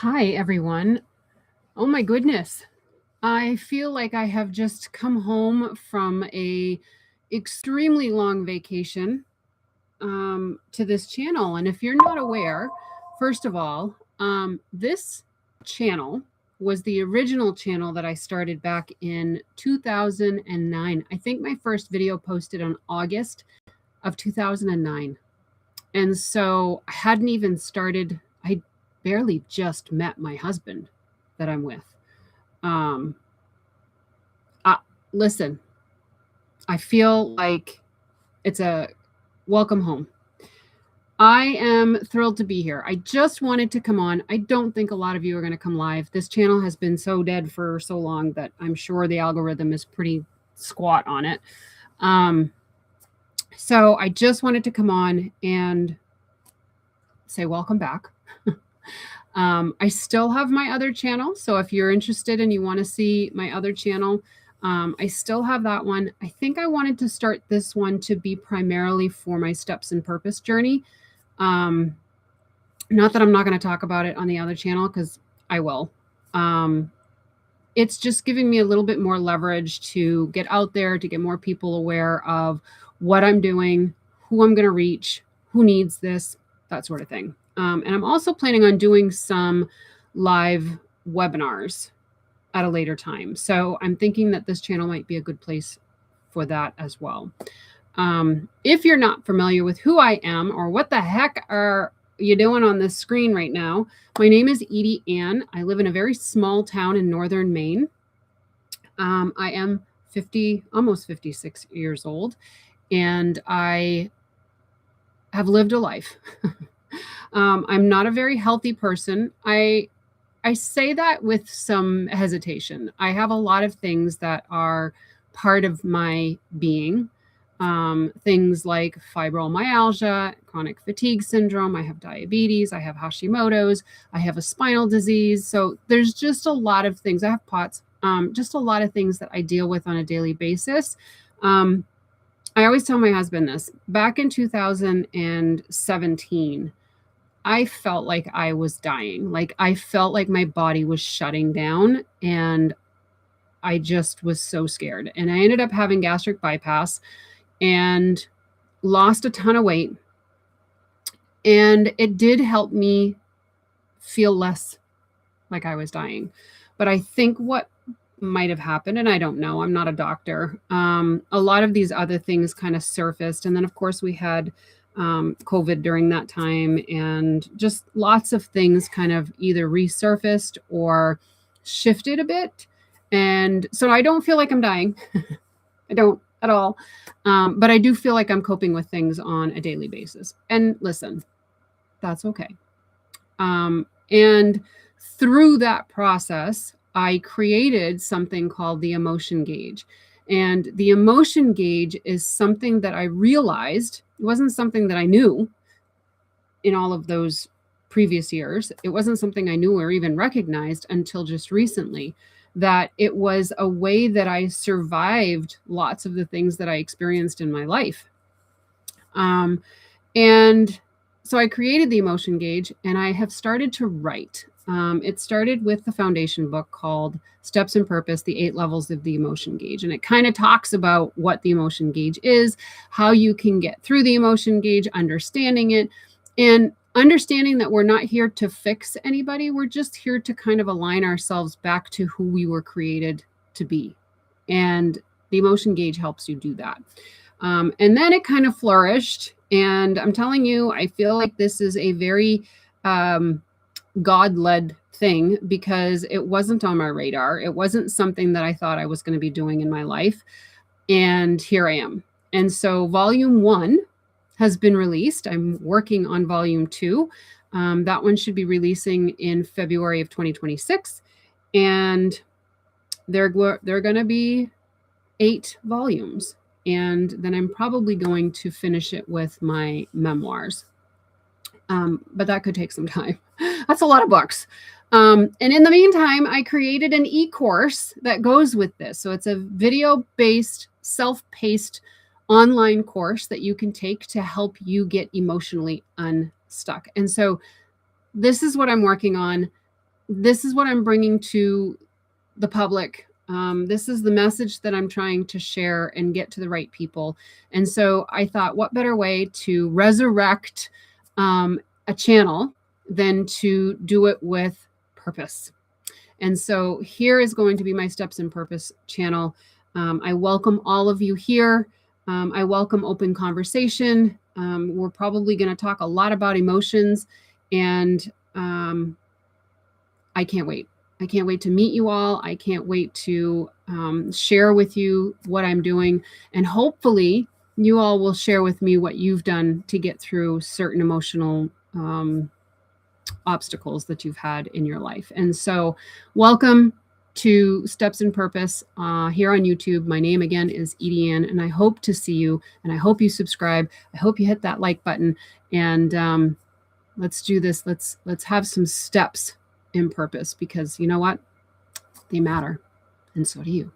Hi, everyone. Oh my goodness. I feel like I have just come home from a extremely long vacation to this channel. And if you're not aware, first of all, this channel was the original channel that I started back in 2009. I think my first video posted on August of 2009. And so I hadn't even started, I barely just met my husband that I'm with. Um, uh, Listen, I feel like it's a welcome home. I am thrilled to be here. I just wanted to come on. I don't think a lot of you are going to come live. This channel has been so dead for so long that I'm sure the algorithm is pretty squat on it. So I just wanted to come on and say welcome back. I still have my other channel. So if you're interested and you want to see my other channel, I still have that one. I think I wanted to start this one to be primarily for my steps and purpose journey. Not that I'm not going to talk about it on the other channel, because I will. It's just giving me a little bit more leverage to get out there, to get more people aware of what I'm doing, who I'm going to reach, who needs this, that sort of thing. And I'm also planning on doing some live webinars at a later time. So I'm thinking that this channel might be a good place for that as well. If you're not familiar with who I am or what the heck are you doing on this screen right now, my name is Edie Ann. I live in a very small town in northern Maine. I am almost 56 years old, and I have lived a life. I'm not a very healthy person. I say that with some hesitation. I have a lot of things that are part of my being. Things like fibromyalgia, chronic fatigue syndrome. I have diabetes. I have Hashimoto's. I have a spinal disease. So there's just a lot of things. I have POTS. Just a lot of things that I deal with on a daily basis. I always tell my husband this. Back in 2017, I felt like I was dying. Like I felt like my body was shutting down, and I just was so scared. And I ended up having gastric bypass and lost a ton of weight. And it did help me feel less like I was dying. But I think what might have happened, and I don't know, I'm not a doctor, a lot of these other things kind of surfaced. And then, of course, we had COVID during that time, and just lots of things kind of either resurfaced or shifted a bit. And so I don't feel like I'm dying. I don't at all. But I do feel like I'm coping with things on a daily basis. And listen, that's okay. And through that process, I created something called the emotion gauge. And the emotion gauge is something that I realized, it wasn't something that I knew in all of those previous years. It wasn't something I knew or even recognized until just recently, that it was a way that I survived lots of the things that I experienced in my life. And so I created the emotion gauge, and I have started to write. It started with the foundation book called Steps and Purpose, the 8 Levels of the Emotion Gauge. And it kind of talks about what the emotion gauge is, how you can get through the emotion gauge, understanding it, and understanding that we're not here to fix anybody. We're just here to kind of align ourselves back to who we were created to be. And the emotion gauge helps you do that. And then it kind of flourished. And I'm telling you, I feel like this is a very God-led thing, because it wasn't on my radar. It wasn't something that I thought I was going to be doing in my life. And here I am. And so volume 1 has been released. I'm working on volume 2. That one should be releasing in February of 2026. And they're going to be 8 volumes. And then I'm probably going to finish it with my memoirs. But that could take some time. That's a lot of books. And in the meantime, I created an e-course that goes with this. So it's a video-based, self-paced online course that you can take to help you get emotionally unstuck. And so this is what I'm working on. this is what I'm bringing to the public. This is the message that I'm trying to share and get to the right people. And so I thought, what better way to resurrect a channel than to do it with purpose? And so here is going to be my Steps in Purpose channel. I welcome all of you here. I welcome open conversation. We're probably going to talk a lot about emotions, and I can't wait. I can't wait to meet you all. I can't wait to share with you what I'm doing. And hopefully, you all will share with me what you've done to get through certain emotional obstacles that you've had in your life. And so, welcome to Steps in Purpose here on YouTube. My name again is Edie Ann, and I hope to see you, and I hope you subscribe. I hope you hit that like button, and let's do this. Let's have some steps in purpose, because you know what? They matter, and so do you.